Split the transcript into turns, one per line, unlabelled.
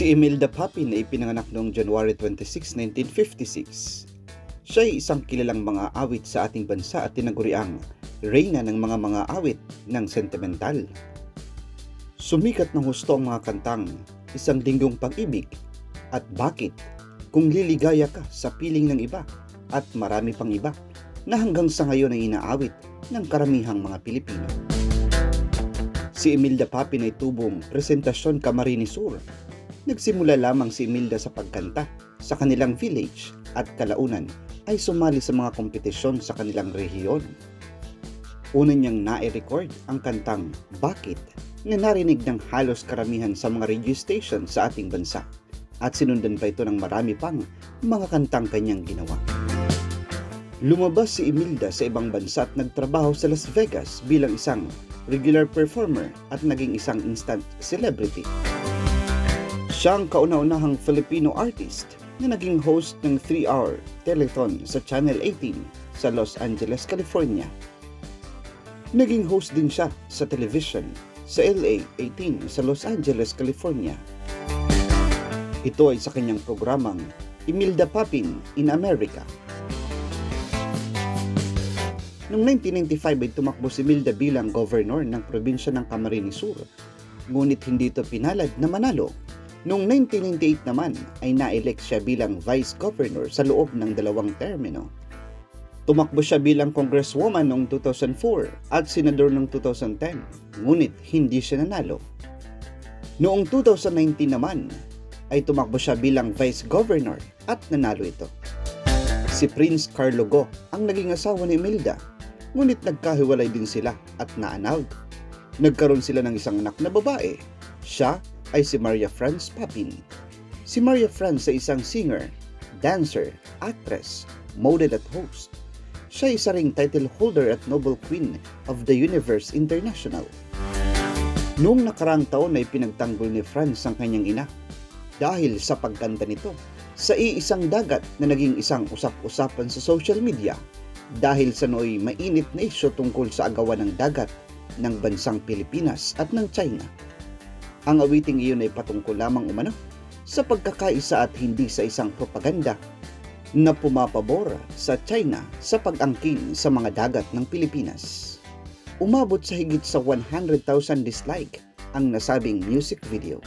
Si Imelda Papin ay ipinanganak noong January 26, 1956. Siya ay isang kilalang mga awit sa ating bansa at tinaguriang reyna ng mga awit ng sentimental. Sumikat ng husto ang mga kantang Isang Linggong Pag-ibig at Bakit, Kung Liligaya Ka sa Piling ng Iba at marami pang iba na hanggang sa ngayon ay inaawit ng karamihang mga Pilipino. Si Imelda Papin ay tubong Presentasyon Camarines Sur. Nagsimula lamang si Imelda sa pagkanta sa kanilang village at kalaunan ay sumali sa mga kompetisyon sa kanilang rehiyon. Una niyang na-record ang kantang Bakit na narinig ng halos karamihan sa mga radio station sa ating bansa at sinundan pa ito ng marami pang mga kantang kanyang ginawa. Lumabas si Imelda sa ibang bansa at nagtrabaho sa Las Vegas bilang isang regular performer at naging isang instant celebrity. Siya ang kauna-unahang Filipino artist na naging host ng 3-hour telethon sa Channel 18 sa Los Angeles, California. Naging host din siya sa television sa LA 18 sa Los Angeles, California. Ito ay sa kanyang programang Imelda Papin in America. Noong 1995 ay tumakbo si Imelda bilang governor ng probinsya ng Camarines Sur, ngunit hindi ito pinalad na manalo. Noong 1998 naman ay na-elect siya bilang vice governor sa loob ng 2 termino. Tumakbo siya bilang congresswoman noong 2004 at senador noong 2010, ngunit hindi siya nanalo. Noong 2019 naman ay tumakbo siya bilang vice governor at nanalo ito. Si Prince Carlo Go ang naging asawa ni Imelda, ngunit nagkahiwalay din sila at na-annulled. Nagkaroon sila ng isang anak na babae. Siya ay si Maria Franz Papin. Si Maria Franz ay isang singer, dancer, actress, model at host. Siya ay isa ring title holder at Nobel Queen of the Universe International. Noong nakaraang taon ay pinagtanggol ni Franz ang kanyang ina dahil sa pagkanta nito sa iisang dagat na naging isang usap-usapan sa social media dahil sa nooy mainit na isyu tungkol sa agawan ng dagat ng bansang Pilipinas at ng China. Ang awiting iyon ay patungkol lamang umano sa pagkakaisa at hindi sa isang propaganda na pumapabor sa China sa pag-angkin sa mga dagat ng Pilipinas. Umabot sa higit sa 100,000 dislike ang nasabing music video.